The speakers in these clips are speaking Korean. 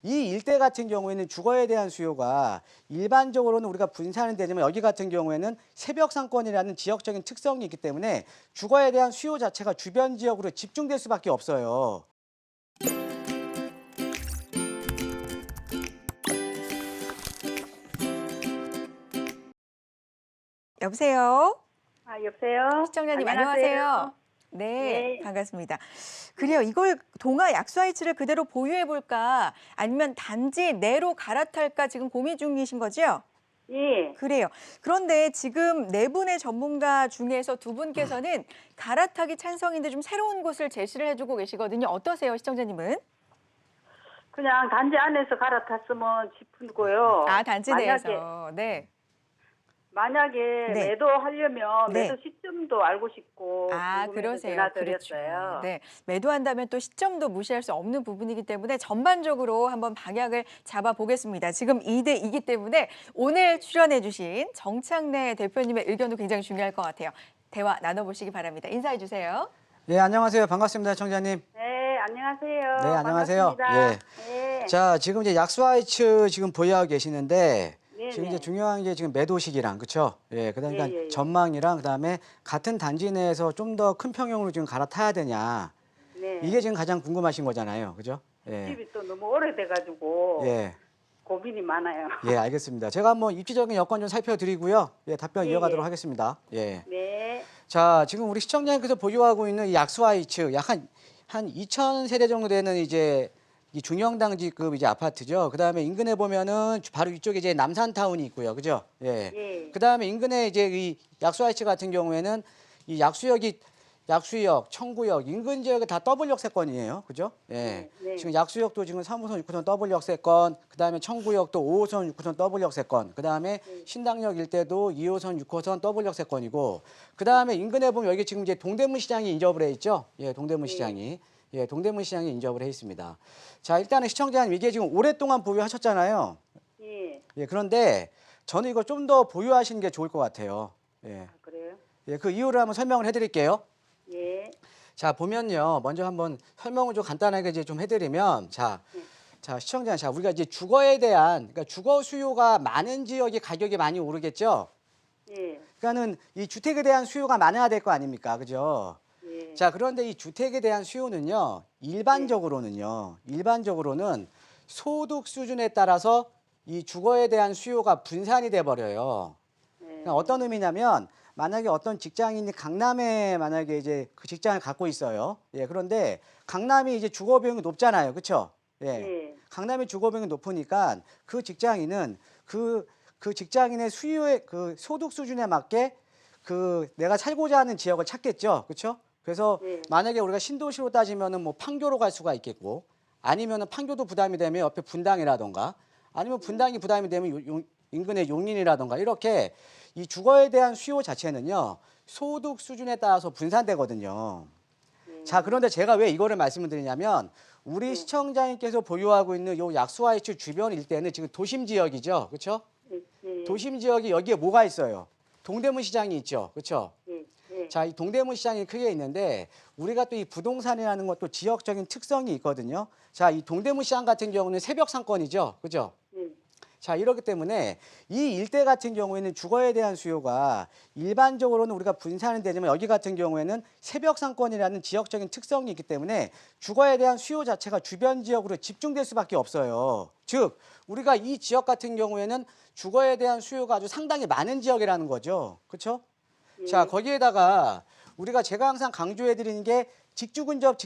이 일대 같은 경우에는 주거에 대한 수요가 일반적으로는 우리가 분산은 되지만 여기 같은 경우에는 새벽 상권이라는 지역적인 특성이 있기 때문에 주거에 대한 수요 자체가 주변 지역으로 집중될 수밖에 없어요. 여보세요? 여보세요? 시청자님 안녕하세요. 안녕하세요. 네, 네. 반갑습니다. 그래요. 이걸 동아 약수아이츠를 그대로 보유해 볼까 아니면 단지 내로 갈아탈까 지금 고민 중이신 거죠? 예. 그래요. 그런데 지금 네 분의 전문가 중에서 두 분께서는 갈아타기 찬성인데 좀 새로운 곳을 제시를 해주고 계시거든요. 어떠세요, 시청자님은? 그냥 단지 안에서 갈아탔으면 싶고요. 아, 단지 만약에, 내에서. 네. 만약에 네. 매도하려면 네. 매도 시점도 알고 싶고 아, 궁금해서 그러세요. 전화드렸어요. 그렇죠. 네. 매도한다면 또 시점도 무시할 수 없는 부분이기 때문에 전반적으로 한번 방향을 잡아보겠습니다. 지금 2대 2이기 때문에 오늘 출연해 주신 정창래 대표님의 의견도 굉장히 중요할 것 같아요. 대화 나눠보시기 바랍니다. 인사해 주세요. 네, 안녕하세요. 반갑습니다, 청자님. 네, 안녕하세요. 네, 안녕하세요. 반갑습니다. 예. 네. 자, 지금 이제 약수아이츠 지금 보유하고 계시는데 네네. 지금 이제 중요한 게 지금 매도 시기랑 그렇죠? 예, 그다음에 예. 전망이랑 그다음에 같은 단지 내에서 좀 더 큰 평형으로 지금 갈아타야 되냐. 네. 이게 지금 가장 궁금하신 거잖아요. 그죠? 예. 집이 또 너무 오래돼가지고 예. 고민이 많아요. 예, 알겠습니다. 제가 한번 입지적인 여건 좀 살펴드리고요. 예, 답변 예, 이어가도록 예. 하겠습니다. 예. 네. 자, 지금 우리 시청자님께서 보유하고 있는 이 약수아이츠 약 한 2,000세대 정도 되는 이제 이 중형당지급 이제 아파트죠. 그다음에 인근에 보면은 바로 이쪽에 이제 남산타운이 있고요. 그죠? 예. 예. 그다음에 인근에 이제 이 약수아이츠 같은 경우에는 이 약수역, 청구역, 인근 지역에 다 더블 역세권이에요. 그죠? 예. 네. 지금 약수역도 지금 3호선, 6호선 더블 역세권, 그다음에 청구역도 5호선, 6호선 더블 역세권, 그다음에 신당역 일대도 2호선, 6호선 더블 역세권이고, 그다음에 인근에 보면 여기 지금 이제 동대문 시장이 인접을 해 있죠. 예, 동대문 시장이. 예, 동대문 시장이 인접을 해 있습니다. 자, 일단은 시청자님 이게 지금 오랫동안 보유하셨잖아요. 예. 예, 그런데 저는 이거 좀 더 보유하시는 게 좋을 것 같아요. 예. 그래요? 예, 그 이유를 한번 설명을 해드릴게요. 예. 자, 보면요. 먼저 한번 설명을 좀 간단하게 이제 좀 해드리면, 자, 네. 시청자, 자, 우리가 이제 주거에 대한, 그러니까 주거 수요가 많은 지역이 가격이 많이 오르겠죠? 예. 그러니까는 이 주택에 대한 수요가 많아야 될 거 아닙니까? 그죠? 예. 자, 그런데 이 주택에 대한 수요는요, 일반적으로는 소득 수준에 따라서 이 주거에 대한 수요가 분산이 돼 버려요. 예. 그러니까 어떤 의미냐면 만약에 어떤 직장인이 강남에 만약에 이제 그 직장을 갖고 있어요. 예, 그런데 강남이 이제 주거 비용이 높잖아요. 그렇죠? 예. 예. 강남의 주거 비용이 높으니까 그 직장인은 그 직장인의 수요의 그 소득 수준에 맞게 그 내가 살고자 하는 지역을 찾겠죠. 그렇죠? 그래서 예. 만약에 우리가 신도시로 따지면은 뭐 판교로 갈 수가 있겠고 아니면은 판교도 부담이 되면 옆에 분당이라던가 아니면 분당이 부담이 되면 인근의 용인이라던가 이렇게 이 주거에 대한 수요 자체는요 소득 수준에 따라서 분산되거든요. 자, 그런데 제가 왜 이거를 말씀을 드리냐면 우리 시청자님께서 보유하고 있는 요 약수아이츠 주변 일대는 지금 도심 지역이죠, 그렇죠? 예. 도심 지역이 여기에 뭐가 있어요? 동대문 시장이 있죠, 그렇죠? 예. 예. 자, 이 동대문 시장이 크게 있는데 우리가 또 이 부동산이라는 것도 지역적인 특성이 있거든요. 자, 이 동대문 시장 같은 경우는 새벽 상권이죠, 그죠? 예. 자, 이렇기 때문에 이 일대 같은 경우에는 주거에 대한 수요가 일반적으로는 우리가 분산은 되지만 여기 같은 경우에는 새벽 상권이라는 지역적인 특성이 있기 때문에 주거에 대한 수요 자체가 주변 지역으로 집중될 수밖에 없어요. 즉, 우리가 이 지역 같은 경우에는 주거에 대한 수요가 아주 상당히 많은 지역이라는 거죠. 그렇죠? 자, 거기에다가 우리가 제가 항상 강조해 드리는 게 직주 근접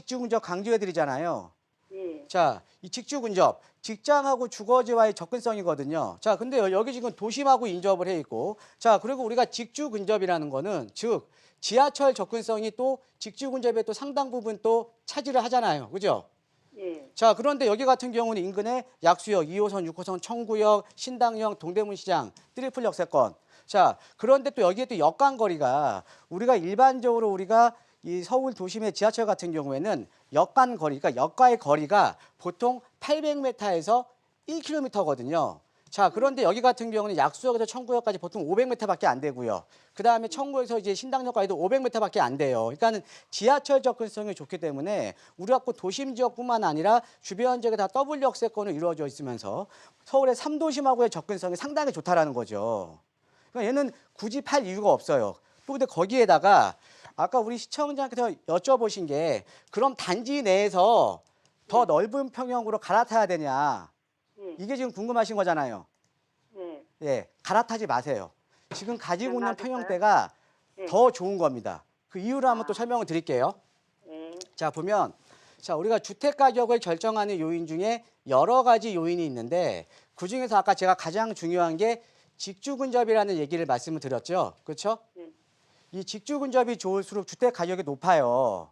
강조해 드리잖아요. 예. 자, 이 직주 근접, 직장하고 주거지와의 접근성이거든요. 자, 근데 여기 지금 도심하고 인접을 해 있고, 자, 그리고 우리가 직주 근접이라는 거는 즉 지하철 접근성이 또 직주 근접에 또 상당 부분 또 차지를 하잖아요. 그죠? 예. 자, 그런데 여기 같은 경우는 인근에 약수역, 2호선, 6호선, 청구역, 신당역, 동대문시장, 트리플 역세권. 자, 그런데 또 여기에 또 역간거리가 우리가 일반적으로 우리가 이 서울 도심의 지하철 같은 경우에는 역간 거리, 그러니까 역과의 거리가 보통 800m에서 1km거든요. 자, 그런데 여기 같은 경우는 약수역에서 청구역까지 보통 500m밖에 안 되고요. 그다음에 청구에서 이제 신당역까지도 500m밖에 안 돼요. 그러니까는 지하철 접근성이 좋기 때문에 우리 갖고 도심 지역뿐만 아니라 주변 지역에 다 더블 역세권으로 이루어져 있으면서 서울의 3도심하고의 접근성이 상당히 좋다라는 거죠. 그러니까 얘는 굳이 팔 이유가 없어요. 또 근데 거기에다가 아까 우리 시청자께서 여쭤보신 게 그럼 단지 내에서 더 넓은 평형으로 갈아타야 되냐? 예. 이게 지금 궁금하신 거잖아요. 예. 예, 갈아타지 마세요. 지금 가지고 있는 놔둘까요? 평형대가 예. 더 좋은 겁니다. 그 이유를 한번 또 설명을 드릴게요. 예. 자, 보면 자, 우리가 주택 가격을 결정하는 요인 중에 여러 가지 요인이 있는데 그중에서 아까 제가 가장 중요한 게 직주 근접이라는 얘기를 말씀을 드렸죠. 그렇죠? 예. 이 직주 근접이 좋을수록 주택 가격이 높아요.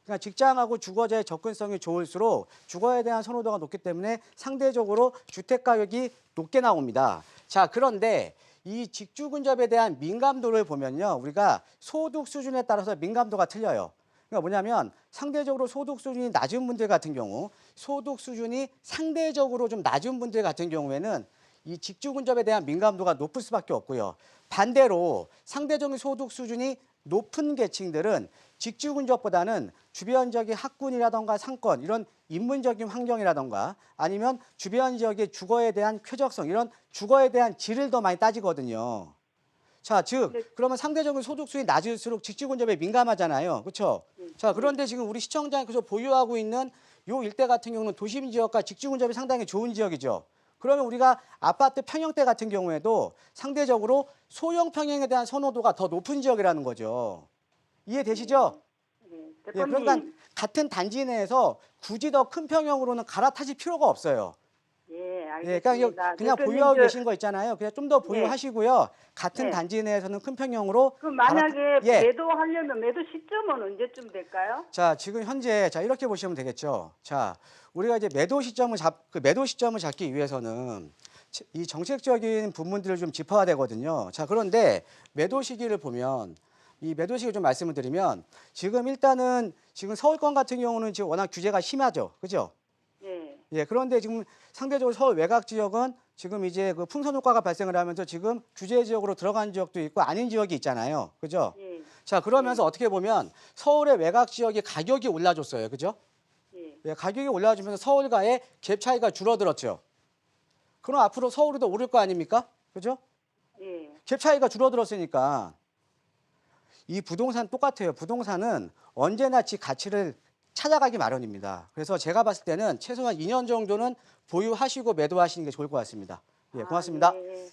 그러니까 직장하고 주거지의 접근성이 좋을수록 주거에 대한 선호도가 높기 때문에 상대적으로 주택 가격이 높게 나옵니다. 자, 그런데 이 직주 근접에 대한 민감도를 보면요. 우리가 소득 수준에 따라서 민감도가 틀려요. 그러니까 뭐냐면 상대적으로 소득 수준이 낮은 분들 같은 경우, 소득 수준이 상대적으로 좀 낮은 분들 같은 경우에는 이 직주 근접에 대한 민감도가 높을 수밖에 없고요. 반대로 상대적인 소득 수준이 높은 계층들은 직주 근접보다는 주변 지역의 학군이라던가 상권 이런 인문적인 환경이라던가 아니면 주변 지역의 주거에 대한 쾌적성 이런 주거에 대한 질을 더 많이 따지거든요. 자, 즉 그러면 상대적인 소득 수준이 낮을수록 직주 근접에 민감하잖아요. 그렇죠? 자, 그런데 지금 우리 시청자께서 보유하고 있는 요 일대 같은 경우는 도심 지역과 직주 근접이 상당히 좋은 지역이죠. 그러면 우리가 아파트 평형대 같은 경우에도 상대적으로 소형 평형에 대한 선호도가 더 높은 지역이라는 거죠. 이해되시죠? 예. 예, 대표님. 그러니까 같은 단지 내에서 굳이 더 큰 평형으로는 갈아타실 필요가 없어요. 예, 예, 그러니까 알겠습니다. 그냥 대표님, 보유하고 저- 계신 거 있잖아요. 그냥 좀 더 보유하시고요. 같은 네. 단지 내에서는 큰 평형으로 그 만약에 예. 매도하려면 매도 시점은 언제쯤 될까요? 자, 지금 현재 자 이렇게 보시면 되겠죠. 자, 우리가 이제 매도 시점을 잡기 위해서는 이 정책적인 부분들을 좀 짚어야 되거든요. 자, 그런데 매도 시기를 보면 이 매도 시기를 좀 말씀을 드리면 지금 일단은 지금 서울권 같은 경우는 지금 워낙 규제가 심하죠. 그죠? 예. 예, 그런데 지금 상대적으로 서울 외곽 지역은 지금 이제 그 풍선 효과가 발생을 하면서 지금 규제 지역으로 들어간 지역도 있고 아닌 지역이 있잖아요. 그죠? 예. 자, 그러면서 어떻게 보면 서울의 외곽 지역이 가격이 올라줬어요. 그죠? 예. 예, 가격이 올라주면서 서울과의 갭 차이가 줄어들었죠. 그럼 앞으로 서울이 더 오를 거 아닙니까? 그죠? 예. 갭 차이가 줄어들었으니까 이 부동산 똑같아요. 부동산은 언제나 지 가치를 찾아가기 마련입니다. 그래서 제가 봤을 때는 최소한 2년 정도는 보유하시고 매도하시는 게 좋을 것 같습니다. 예, 고맙습니다. 예.